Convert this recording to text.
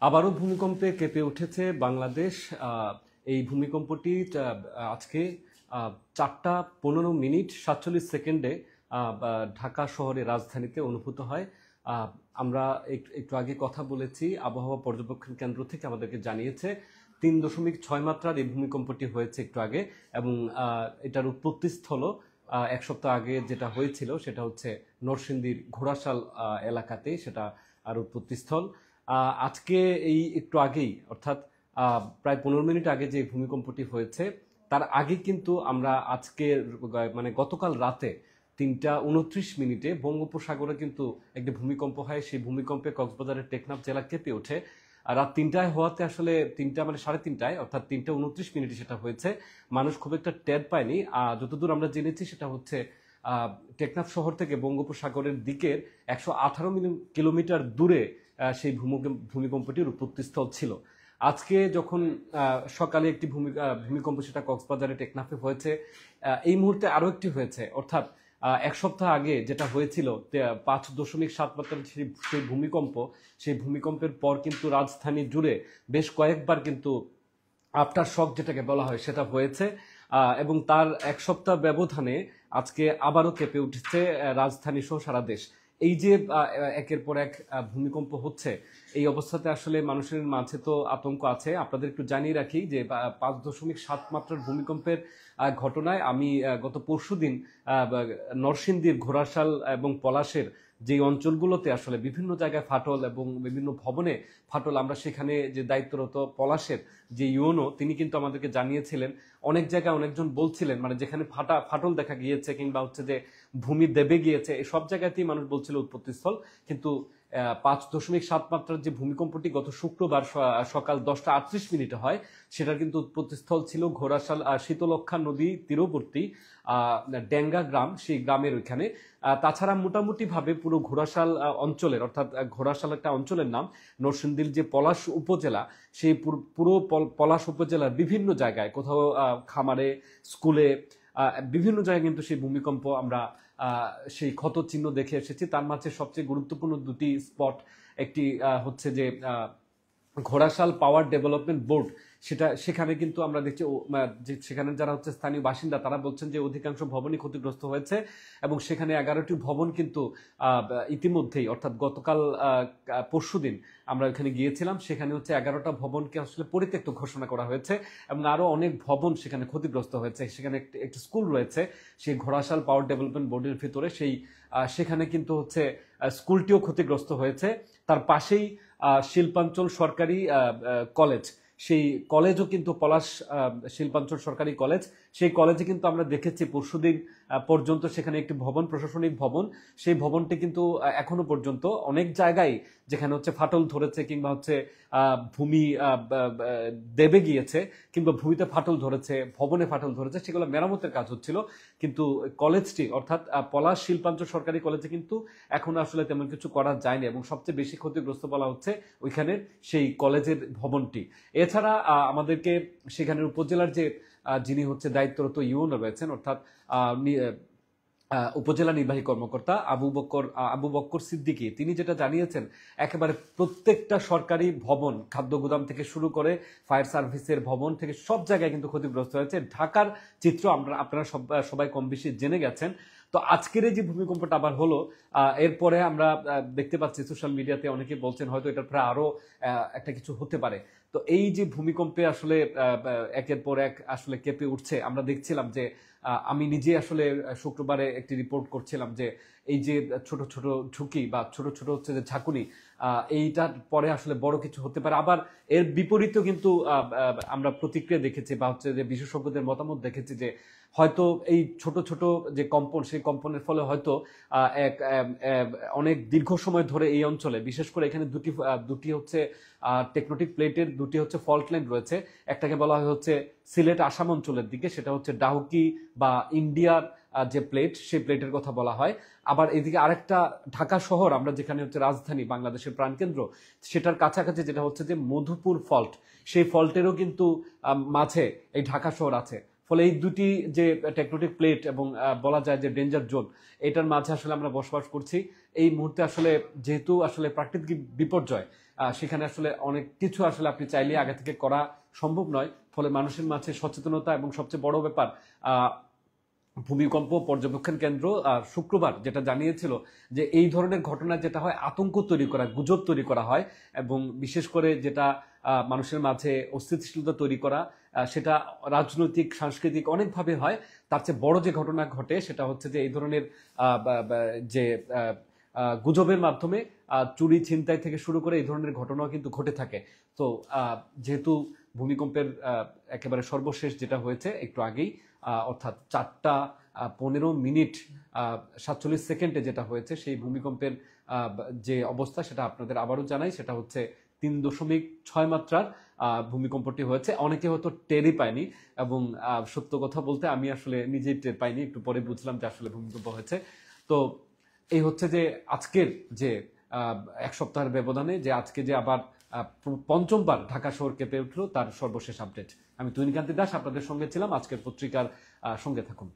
আবারও ভূমিকম্পে কেঁপে উঠেছে বাংলাদেশ। এই ভূমিকম্পটি আজকে 4টা 15 মিনিট 47 সেকেন্ডে ঢাকা শহরের রাজধানীতে অনুভূত হয়। আমরা একটু আগে কথা বলেছি, আবহাওয়া পর্যবেক্ষণ কেন্দ্র থেকে আমাদেরকে জানিয়েছে 3.6 মাত্রার এই ভূমিকম্পটি হয়েছে একটু আগে, এবং এটার উৎপত্তিস্থল 1 সপ্তাহ আগে যেটা হয়েছিল সেটা হচ্ছে নরসিংদীর ঘোড়াশাল এলাকাতে, সেটা আর উৎপত্তিস্থল। আজকে এই একটু আগেই, অর্থাৎ প্রায় 15 মিনিট আগে যে ভূমিকম্পটি হয়েছে, তার আগে কিন্তু আমরা আজকে মানে গতকাল রাতে 3টা 29 মিনিটে বঙ্গোপসাগরে কিন্তু একটি ভূমিকম্প হয়। সেই ভূমিকম্পে কক্সবাজারের টেকনাফ জেলা কেঁপে ওঠে। আর রাত 3টায় হওয়াতে আসলে 3টা মানে 3:30, অর্থাৎ 3টা 29 মিনিটে সেটা হয়েছে। মানুষ খুব একটা টের পায়নি। যতদূর আমরা জেনেছি সেটা হচ্ছে টেকনাফ শহর থেকে বঙ্গোপসাগরের দিকের 118 কিলোমিটার দূরে সেই ভূমিকম্পটির উৎপত্তিস্থল ছিল। আজকে যখন সকালে একটি ভূমিকম্প, সেটা কক্সবাজারে টেকনাফে হয়েছে। এই মুহূর্তে আরো একটি হয়েছে, অর্থাৎ 1 সপ্তাহ আগে যেটা হয়েছিল 5.7 মাত্রার সেই ভূমিকম্প, সেই ভূমিকম্পের পর কিন্তু রাজধানী জুড়ে বেশ কয়েকবার কিন্তু আফটার শক যেটাকে বলা হয় সেটা হয়েছে। এবং তার 1 সপ্তাহ ব্যবধানে আজকে আবারও কেঁপে উঠেছে রাজধানী সহ সারা দেশ। এই যে একের পর এক ভূমিকম্প হচ্ছে, এই অবস্থাতে আসলে মানুষের মাঝে তো আতঙ্ক আছে। আপনাদের একটু জানিয়ে রাখি যে 5.7 মাত্রার ভূমিকম্পের ঘটনায় আমি গত পরশুদিন নরসিংদীর ঘোড়াশাল এবং পলাশের যে অঞ্চলগুলোতে আসলে বিভিন্ন জায়গায় ফাটল এবং বিভিন্ন ভবনে ফাটল, আমরা সেখানে যে দায়িত্বরত পলাশের যে ইউনো, তিনি কিন্তু আমাদেরকে জানিয়েছিলেন অনেক জায়গায় অনেকজন বলছিলেন, মানে যেখানে ফাটল দেখা গিয়েছে কিংবা হচ্ছে যে ভূমি দেবে গিয়েছে, এই সব জায়গাতেই মানুষ বলছিল উৎপত্তিস্থল। কিন্তু 5.7 মাত্রার যে ভূমিকম্পটি গত শুক্রবার সকাল 10টা 38 মিনিটে হয়, সেটার কিন্তু উৎপত্তিস্থল ছিল ঘোড়াশাল শীতলক্ষা নদী তীরবর্তী ডেঙ্গা গ্রাম, সেই গ্রামের ওইখানে। তাছাড়া মোটামুটি ভাবে পুরো ঘোড়াশাল অঞ্চলের, অর্থাৎ ঘোড়াশাল একটা অঞ্চলের নাম, নরসিংদীর যে পলাশ উপজেলা, সেই পুরো পলাশ উপজেলার বিভিন্ন জায়গায়, কোথাও খামারে, স্কুলে, বিভিন্ন জায়গায় কিন্তু সেই ভূমিকম্প আমরা সেই ক্ষত চিহ্ন দেখে এসেছি। তার মাঝে সবচেয়ে গুরুত্বপূর্ণ দুটি স্পট, একটি হচ্ছে যে ঘোড়াশাল পাওয়ার ডেভেলপমেন্ট বোর্ড, সেখানে কিন্তু আমরা দেখছি সেখানে যারা হচ্ছে স্থানীয় বাসিন্দা তারা বলছেন যে অধিকাংশ ভবনই ক্ষতিগ্রস্ত হয়েছে, এবং সেখানে 11টি ভবন কিন্তু ইতিমধ্যেই, অর্থাৎ গতকাল পরশুদিন আমরা ওখানে গিয়েছিলাম, সেখানে হচ্ছে 11টা ভবনকে আসলে পরিত্যক্ত ঘোষণা করা হয়েছে, এবং আরো অনেক ভবন সেখানে ক্ষতিগ্রস্ত হয়েছে। সেখানে একটি স্কুল রয়েছে সেই ঘোড়াশাল পাওয়ার ডেভেলপমেন্ট বোর্ডের ভিতরে, সেখানে কিন্তু হচ্ছে স্কুলটিও ক্ষতিগ্রস্ত হয়েছে। তার পাশেই শিল্পাঞ্চল সরকারি কলেজ, সেই কলেজও কিন্তু পলাশ শিল্পাঞ্চল সরকারি কলেজ, সেই কলেজে কিন্তু আমরা দেখেছি পরশুদিন পর্যন্ত সেখানে একটি ভবন, প্রশাসনিক ভবন, সেই ভবনটি কিন্তু এখনো পর্যন্ত অনেক জায়গায় যেখানে হচ্ছে ফাটল ধরেছে কিংবা হচ্ছে ভূমি দেবে গিয়েছে কিংবা ভূমিতে ফাটল ধরেছে, ভবনে ফাটল ধরেছে, সেগুলো মেরামতের কাজ হচ্ছিল। কিন্তু কলেজটি, অর্থাৎ পলাশ শিল্পাঞ্চল সরকারি কলেজে কিন্তু এখন আসলে তেমন কিছু করা যায়নি, এবং সবচেয়ে বেশি ক্ষতিগ্রস্ত বলা হচ্ছে ওইখানের সেই কলেজের ভবনটি। এছাড়া আমাদেরকে সেখানের উপজেলার যে যিনি হচ্ছে দায়িত্বরত ইউনো রয়েছেন, অর্থাৎ উপজেলা নির্বাহী কর্মকর্তা আবু বক্কর সিদ্দিকী, তিনি যেটা জানিয়েছেন, একেবারে প্রত্যেকটা সরকারি ভবন, খাদ্য গুদাম থেকে শুরু করে ফায়ার সার্ভিসের ভবন থেকে সব জায়গায় কিন্তু ক্ষতিগ্রস্ত হয়েছে। ঢাকার চিত্র আপনারা সবাই কম বেশি জেনে গেছেন। তো আজকের এই যে ভূমিকম্পটা আবার হলো, এরপরে আমরা দেখতে পাচ্ছি সোশ্যাল মিডিয়াতে অনেকে বলছেন হয়তো এটার পরে আরো একটা কিছু হতে পারে। তো এই যে ভূমিকম্পে আসলে একের পর এক আসলে কেঁপে উঠছে, আমরা দেখছিলাম যে আমি নিজে আসলে শুক্রবারে একটি রিপোর্ট করছিলাম যে এই যে ছোট ছোট ঝুঁকি বা ছোট ছোট হচ্ছে যে ঝাঁকুনি, এইটার পরে আসলে বড় কিছু হতে পারে। আবার এর বিপরীতেও কিন্তু আমরা প্রতিক্রিয়া দেখেছি বা হচ্ছে যে বিশেষজ্ঞদের মতামত দেখেছি যে হয়তো এই ছোট ছোট যে কম্পন, সেই কম্পনের ফলে হয়তো অনেক দীর্ঘ সময় ধরে এই অঞ্চলে, বিশেষ করে এখানে দুটি হচ্ছে টেকটোনিক প্লেটের দুটি হচ্ছে ফল্ট লাইন রয়েছে। একটাকে বলা হয় হচ্ছে সিলেট আসাম অঞ্চলের দিকে, সেটা হচ্ছে ডাহুকি বা ইন্ডিয়ার যে প্লেট, সেই প্লেটের কথা বলা হয়। আবার এদিকে আরেকটা ঢাকা শহর, আমরা যেখানে হচ্ছে রাজধানী বাংলাদেশের প্রাণকেন্দ্র, সেটার কাছাকাছি যেটা হচ্ছে যে মধুপুর ফল্ট, সেই ফল্টেরও কিন্তু মাঝে এই ঢাকা শহর আছে। ফলে এই দুটি যে টেকটোনিক প্লেট এবং বলা যায় যে ডেঞ্জার জোন, এটার মাঝে আসলে আমরা বসবাস করছি। এই মুহূর্তে আসলে যেহেতু আসলে প্রাকৃতিক বিপর্যয়, সেখানে আসলে অনেক কিছু আসলে আপনি চাইলে আগে থেকে করা সম্ভব নয়। ফলে মানুষের মাঝে সচেতনতা এবং সবচেয়ে বড় ব্যাপার, ভূমিকম্প পর্যবেক্ষণ কেন্দ্র শুক্রবার যেটা জানিয়েছিল যে এই ধরনের ঘটনা যেটা হয় আতঙ্ক তৈরি করা, গুজব তৈরি করা হয়, এবং বিশেষ করে যেটা মানুষের মাঝে অস্থিতিশীলতা তৈরি করা, সেটা রাজনৈতিক সাংস্কৃতিক অনেকভাবে হয়। তার চেয়ে বড় যে ঘটনা ঘটে সেটা হচ্ছে যে এই ধরনের যে গুজবের মাধ্যমে চুরি ছিনতাই থেকে শুরু করে এই ধরনের ঘটনাও কিন্তু ঘটে থাকে। তো যেহেতু ভূমিকম্পের একেবারে সর্বশেষ যেটা হয়েছে একটু আগেই, অর্থাৎ 4টা 15 মিনিট 47 সেকেন্ডে যেটা হয়েছে, সেই ভূমিকম্পের যে অবস্থা সেটা আপনাদের আবারও জানাই। সেটা হচ্ছে 3.6 মাত্রার ভূমিকম্পটি হয়েছে। অনেকে হয়তো টেরই পায়নি, এবং সত্য কথা বলতে আমি আসলে নিজেই টের পাইনি, একটু পরে বুঝলাম যে আসলে ভূমিকম্প হয়েছে। তো এই হচ্ছে যে আজকের যে এক সপ্তাহের ব্যবধানে যে আজকে যে আবার পঞ্চমবার ঢাকা শহর কেঁপে উঠলো, তার সর্বশেষ আপডেট। আমি তুহিনকান্তি দাস আপনাদের সঙ্গে ছিলাম। আজকের পত্রিকার সঙ্গে থাকুন।